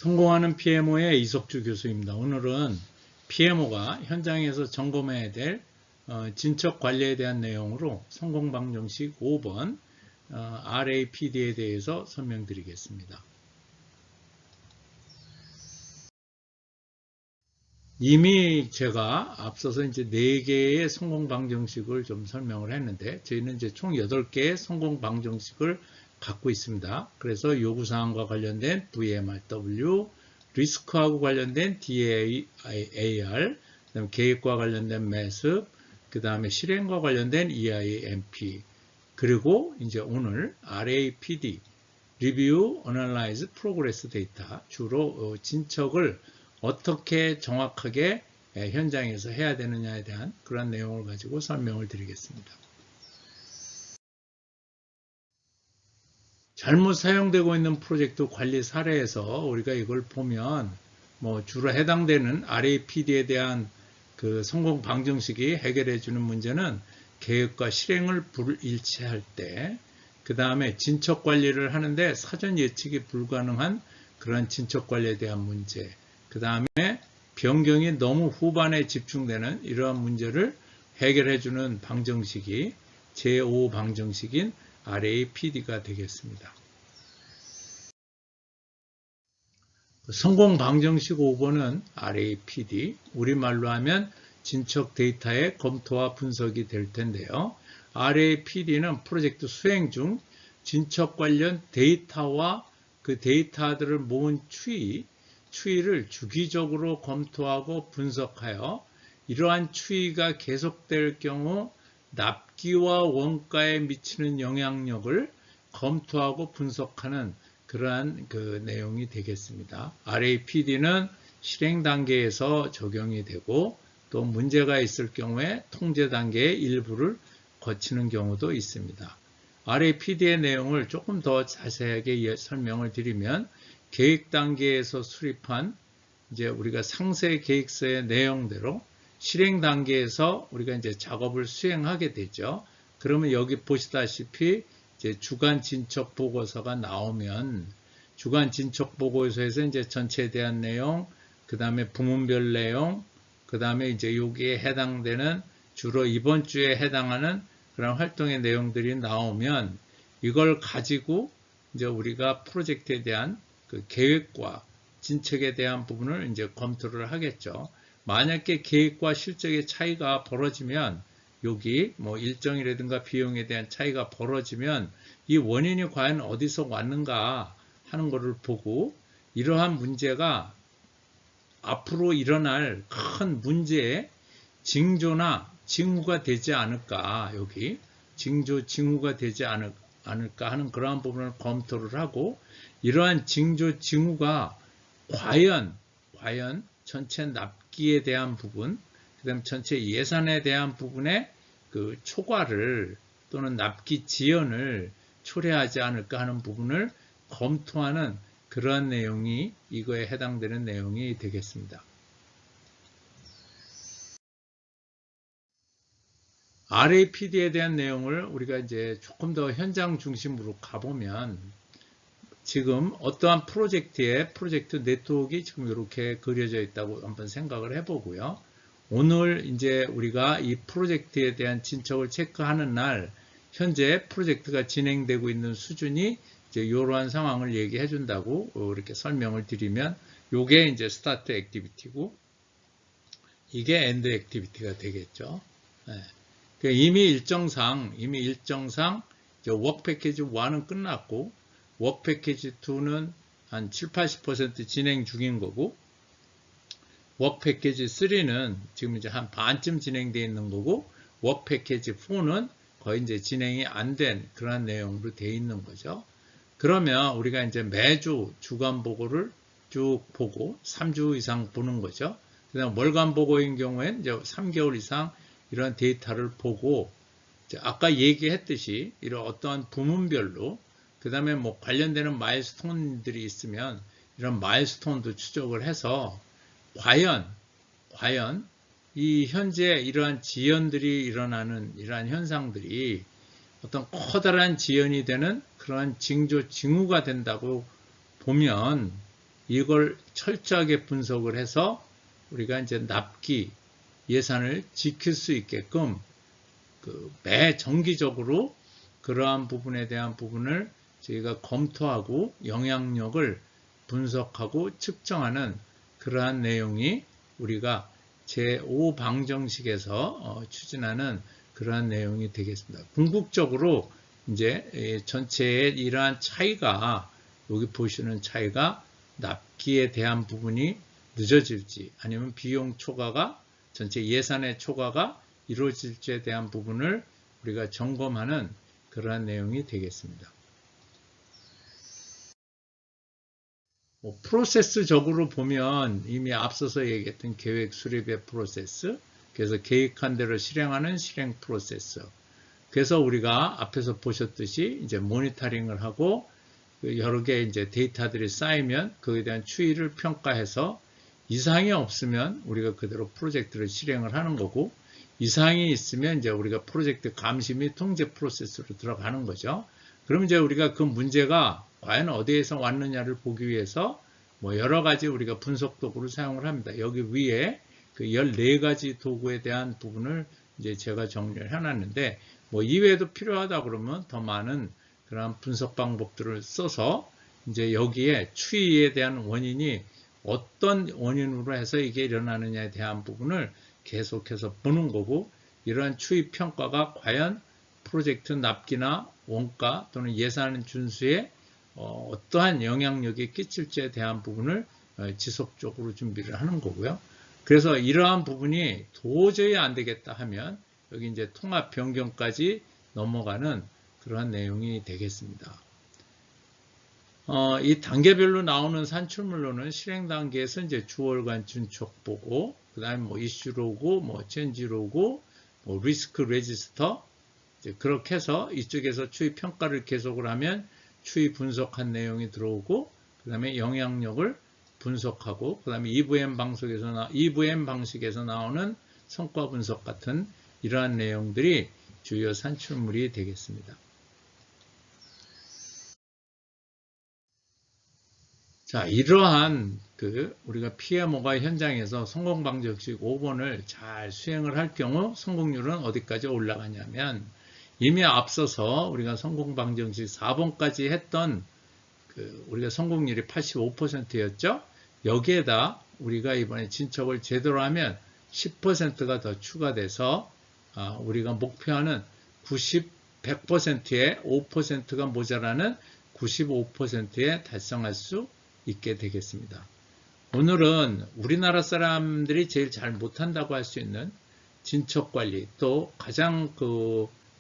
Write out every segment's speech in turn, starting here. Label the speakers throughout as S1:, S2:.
S1: 성공하는 PMO의 이석주 교수입니다. 오늘은 PMO가 현장에서 점검해야 될 진척 관리에 대한 내용으로 성공방정식 5번 RAPD에 대해서 설명드리겠습니다. 이미 제가 앞서서 이제 4개의 성공방정식을 좀 설명을 했는데, 저희는 이제 총 8개의 성공방정식을 갖고 있습니다. 그래서 요구사항과 관련된 VMRW, 리스크하고 관련된 DAR, 그다음에 계획과 관련된 MESP, 그 다음에 실행과 관련된 EIMP, 그리고 이제 오늘 RAPD, Review, Analyze, Progress Data, 주로 진척을 어떻게 정확하게 현장에서 해야 되느냐에 대한 그런 내용을 가지고 설명을 드리겠습니다. 잘못 사용되고 있는 프로젝트 관리 사례에서 우리가 이걸 보면 주로 해당되는 RAPD에 대한 그 성공 방정식이 해결해 주는 문제는 계획과 실행을 불일치할 때, 그 다음에 진척 관리를 하는데 사전 예측이 불가능한 그런 진척 관리에 대한 문제, 그 다음에 변경이 너무 후반에 집중되는 이러한 문제를 해결해 주는 방정식이 제5 방정식인 RAPD가 되겠습니다. 성공 방정식 5번은 RAPD, 우리말로 하면 진척 데이터의 검토와 분석이 될 텐데요. RAPD는 프로젝트 수행 중 진척 관련 데이터와 그 데이터들을 모은 추이를 주기적으로 검토하고 분석하여 이러한 추이가 계속될 경우 납기와 원가에 미치는 영향력을 검토하고 분석하는 그러한 그 내용이 되겠습니다. RAPD는 실행 단계에서 적용이 되고 또 문제가 있을 경우에 통제 단계의 일부를 거치는 경우도 있습니다. RAPD의 내용을 조금 더 자세하게 설명을 드리면, 계획 단계에서 수립한 이제 우리가 상세 계획서의 내용대로 실행 단계에서 우리가 이제 작업을 수행하게 되죠. 그러면 여기 보시다시피 이제 주간 진척 보고서가 나오면, 주간 진척 보고서에서 이제 전체에 대한 내용, 그 다음에 부문별 내용, 그 다음에 이제 여기에 해당되는 주로 이번 주에 해당하는 그런 활동의 내용들이 나오면, 이걸 가지고 이제 우리가 프로젝트에 대한 그 계획과 진척에 대한 부분을 이제 검토를 하겠죠. 만약에 계획과 실적의 차이가 벌어지면, 여기 일정이라든가 비용에 대한 차이가 벌어지면 이 원인이 과연 어디서 왔는가 하는 것을 보고, 이러한 문제가 앞으로 일어날 큰 문제의 징조나 징후가 되지 않을까, 여기 징후가 되지 않을까 하는 그러한 부분을 검토를 하고, 이러한 징후가 과연 전체 납기에 대한 부분, 그 다음 전체 예산에 대한 부분에 그 초과를 또는 납기 지연을 초래하지 않을까 하는 부분을 검토하는 그러한 내용이 이거에 해당되는 내용이 되겠습니다. RAPD에 대한 내용을 우리가 이제 조금 더 현장 중심으로 가보면, 지금 어떠한 프로젝트 네트워크가 지금 이렇게 그려져 있다고 한번 생각을 해보고요. 오늘 이제 우리가 이 프로젝트에 대한 진척을 체크하는 날, 현재 프로젝트가 진행되고 있는 수준이 이제 이러한 상황을 얘기해 준다고 이렇게 설명을 드리면, 이게 이제 스타트 액티비티고 이게 엔드 액티비티가 되겠죠. 네. 이미 일정상 워크 패키지 1은 끝났고, 워크 패키지 2는 한 70~80% 진행 중인 거고, 워크 패키지 3는 지금 이제 한 반쯤 진행되어 있는 거고, 워크 패키지 4는 거의 이제 진행이 안 된 그런 내용으로 되어 있는 거죠. 그러면 우리가 이제 매주 주간 보고를 쭉 보고 3주 이상 보는 거죠. 그다음 월간 보고인 경우에는 이제 3개월 이상 이런 데이터를 보고, 아까 얘기했듯이 이런 어떠한 부문별로, 그 다음에 관련되는 마일스톤들이 있으면 이런 마일스톤도 추적을 해서 과연 이 현재 이러한 지연들이 일어나는 이러한 현상들이 어떤 커다란 지연이 되는 그러한 징조가 된다고 보면, 이걸 철저하게 분석을 해서 우리가 이제 납기 예산을 지킬 수 있게끔 매 정기적으로 그러한 부분에 대한 부분을 저희가 검토하고 영향력을 분석하고 측정하는 그러한 내용이 우리가 제5방정식에서 추진하는 그러한 내용이 되겠습니다. 궁극적으로 이제 전체의 이러한 차이가 여기 보시는 차이가 납기에 대한 부분이 늦어질지 아니면 비용 초과가 전체 예산의 초과가 이루어질지에 대한 부분을 우리가 점검하는 그러한 내용이 되겠습니다. 프로세스적으로 보면 이미 앞서서 얘기했던 계획 수립의 프로세스, 그래서 계획한 대로 실행하는 실행 프로세스. 그래서 우리가 앞에서 보셨듯이 이제 모니터링을 하고 여러 개의 이제 데이터들이 쌓이면 그에 대한 추이를 평가해서 이상이 없으면 우리가 그대로 프로젝트를 실행을 하는 거고, 이상이 있으면 이제 우리가 프로젝트 감시 및 통제 프로세스로 들어가는 거죠. 그럼 이제 우리가 그 문제가 과연 어디에서 왔느냐를 보기 위해서 뭐 여러 가지 우리가 분석 도구를 사용을 합니다. 여기 위에 그 14가지 도구에 대한 부분을 이제 제가 정리를 해놨는데, 뭐 이외에도 필요하다 그러면 더 많은 그런 분석 방법들을 써서 이제 여기에 추이에 대한 원인이 어떤 원인으로 해서 이게 일어나느냐에 대한 부분을 계속해서 보는 거고, 이러한 추이 평가가 과연 프로젝트 납기나 원가 또는 예산 준수에 어떠한 영향력이 끼칠지에 대한 부분을 지속적으로 준비를 하는 거고요. 그래서 이러한 부분이 도저히 안 되겠다 하면 여기 이제 통합 변경까지 넘어가는 그러한 내용이 되겠습니다. 이 단계별로 나오는 산출물로는 실행 단계에서 이제 주월간 준척 보고, 그 다음에 뭐 이슈 로그, 뭐 체인지 로그, 뭐 리스크 레지스터, 그렇게 해서 이쪽에서 추이 평가를 계속을 하면 추이 분석한 내용이 들어오고, 그 다음에 영향력을 분석하고, 그 다음에 EVM 방식에서 나오는 성과 분석 같은 이러한 내용들이 주요 산출물이 되겠습니다. 자, 이러한 우리가 PMO가 현장에서 성공방정식 5번을 잘 수행을 할 경우 성공률은 어디까지 올라가냐면, 이미 앞서서 우리가 성공방정식 4번까지 했던 우리가 성공률이 85%였죠. 여기에다 우리가 이번에 진척을 제대로 하면 10%가 더 추가돼서 우리가 목표하는 100%에 5%가 모자라는 95%에 달성할 수 있게 되겠습니다. 오늘은 우리나라 사람들이 제일 잘 못한다고 할 수 있는 진척관리, 또 가장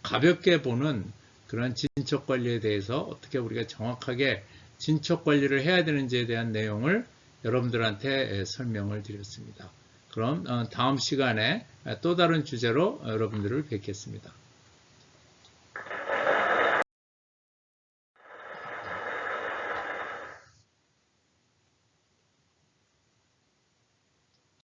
S1: 가볍게 보는 그런 진척관리에 대해서 어떻게 우리가 정확하게 진척관리를 해야 되는지에 대한 내용을 여러분들한테 설명을 드렸습니다. 그럼 다음 시간에 또 다른 주제로 여러분들을 뵙겠습니다.